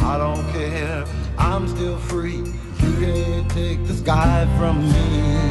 I don't care, I'm still free. You can't take the sky from me.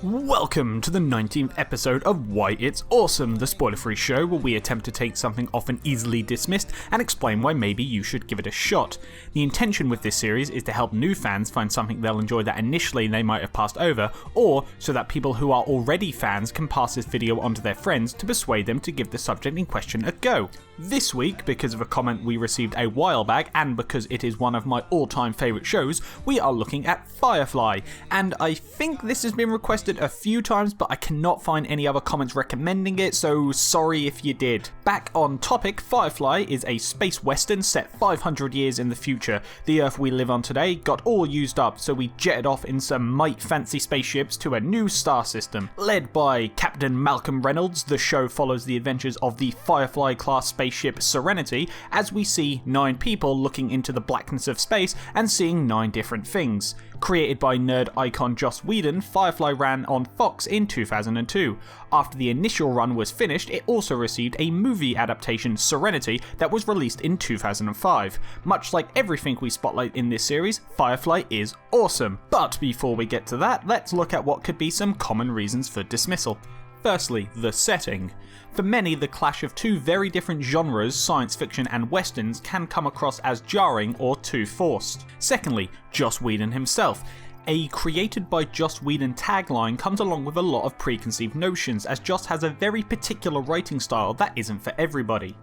Welcome to the 19th episode of Why It's Awesome, the spoiler-free show where we attempt to take something often easily dismissed and explain why maybe you should give it a shot. The intention with this series is to help new fans find something they'll enjoy that initially they might have passed over, or so that people who are already fans can pass this video on to their friends to persuade them to give the subject in question a go. This week, because of a comment we received a while back and because it is one of my all-time favourite shows, we are looking at Firefly, and I think this has been requested a few times, but I cannot find any other comments recommending it, so sorry if you did. Back on topic, Firefly is a space western set 500 years in the future. The Earth we live on today got all used up, so we jetted off in some might fancy spaceships to a new star system. Led by Captain Malcolm Reynolds, the show follows the adventures of the Firefly class spaceship Serenity as we see 9 people looking into the blackness of space and seeing 9 different things. Created by nerd icon Joss Whedon, Firefly ran on Fox in 2002. After the initial run was finished, it also received a movie adaptation, Serenity, that was released in 2005. Much like everything we spotlight in this series, Firefly is awesome. But before we get to that, let's look at what could be some common reasons for dismissal. Firstly, the setting. For many, the clash of two very different genres, science fiction and westerns, can come across as jarring or too forced. Secondly, Joss Whedon himself. A created by Joss Whedon tagline comes along with a lot of preconceived notions, as Joss has a very particular writing style that isn't for everybody.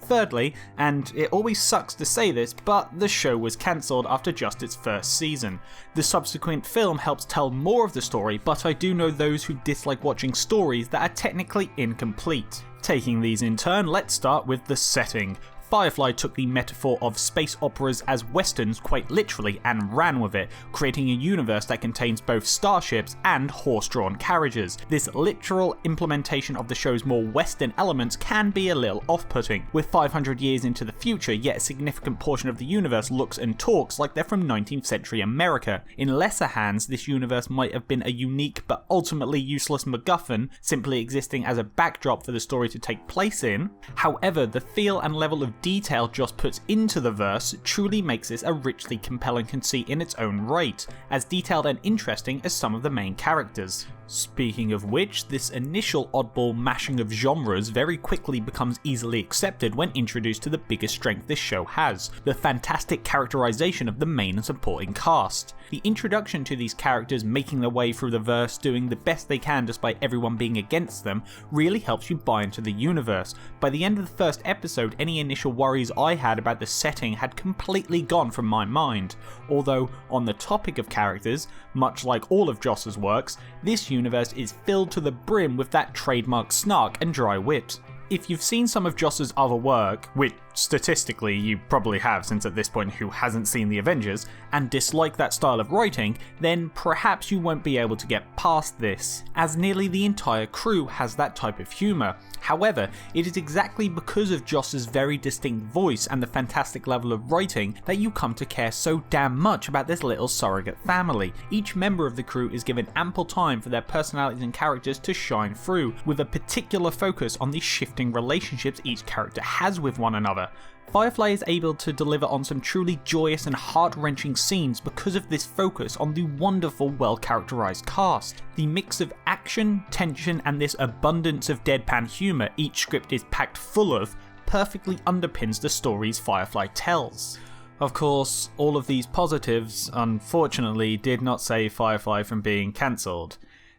Thirdly, and it always sucks to say this, but the show was cancelled after just its first season. The subsequent film helps tell more of the story, but I do know those who dislike watching stories that are technically incomplete. Taking these in turn, let's start with the setting. Firefly took the metaphor of space operas as westerns quite literally and ran with it, creating a universe that contains both starships and horse-drawn carriages. This literal implementation of the show's more western elements can be a little off-putting. With 500 years into the future, yet a significant portion of the universe looks and talks like they're from 19th century America. In lesser hands, this universe might have been a unique but ultimately useless MacGuffin, simply existing as a backdrop for the story to take place in. However, the feel and level of detail Joss puts into the verse truly makes this a richly compelling conceit in its own right, as detailed and interesting as some of the main characters. Speaking of which, this initial oddball mashing of genres very quickly becomes easily accepted when introduced to the biggest strength this show has, the fantastic characterization of the main and supporting cast. The introduction to these characters making their way through the verse, doing the best they can despite everyone being against them, really helps you buy into the universe. By the end of the first episode, any initial worries I had about the setting had completely gone from my mind. Although, on the topic of characters, much like all of Joss's works, this universe is filled to the brim with that trademark snark and dry wit. If you've seen some of Joss's other work, which statistically you probably have since at this point who hasn't seen the Avengers, and dislike that style of writing, then perhaps you won't be able to get past this, as nearly the entire crew has that type of humour. However, it is exactly because of Joss's very distinct voice and the fantastic level of writing that you come to care so damn much about this little surrogate family. Each member of the crew is given ample time for their personalities and characters to shine through, with a particular focus on the shifting relationships each character has with one another. Firefly is able to deliver on some truly joyous and heart-wrenching scenes because of this focus on the wonderful, well-characterized cast. The mix of action, tension, and this abundance of deadpan humor each script is packed full of perfectly underpins the stories Firefly tells. Of course, all of these positives, unfortunately, did not save Firefly from being cancelled.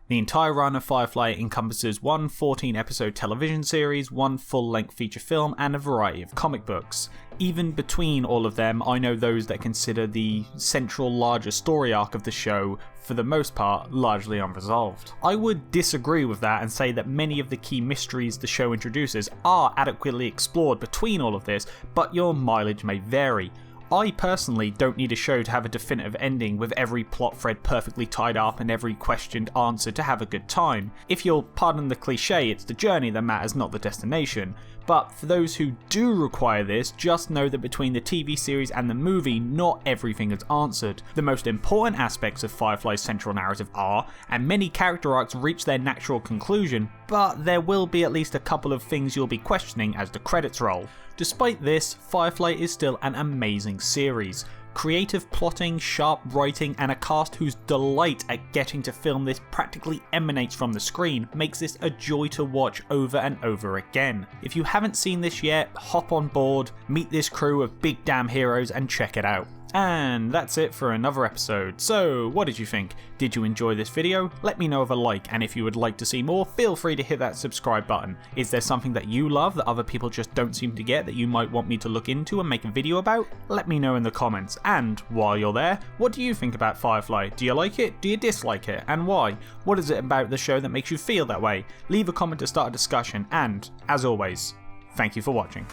The entire run of Firefly encompasses one 14-episode television series, one full-length feature film, and a variety of comic books. Even between all of them, I know those that consider the central larger story arc of the show, for the most part, largely unresolved. I would disagree with that and say that many of the key mysteries the show introduces are adequately explored between all of this, but your mileage may vary. I personally don't need a show to have a definitive ending with every plot thread perfectly tied up and every question answered to have a good time. If you'll pardon the cliche, it's the journey that matters, not the destination. But for those who do require this, just know that between the TV series and the movie, not everything is answered. The most important aspects of Firefly's central narrative are, and many character arcs reach their natural conclusion, but there will be at least a couple of things you'll be questioning as the credits roll. Despite this, Firefly is still an amazing series. Creative plotting, sharp writing, and a cast whose delight at getting to film this practically emanates from the screen makes this a joy to watch over and over again. If you haven't seen this yet, hop on board, meet this crew of big damn heroes and check it out. And that's it for another episode. So, what did you think? Did you enjoy this video? Let me know with a like, and if you would like to see more, feel free to hit that subscribe button. Is there something that you love that other people just don't seem to get that you might want me to look into and make a video about? Let me know in the comments. And while you're there, what do you think about Firefly? Do you like it? Do you dislike it? And why? What is it about the show that makes you feel that way? Leave a comment to start a discussion, and, as always, thank you for watching.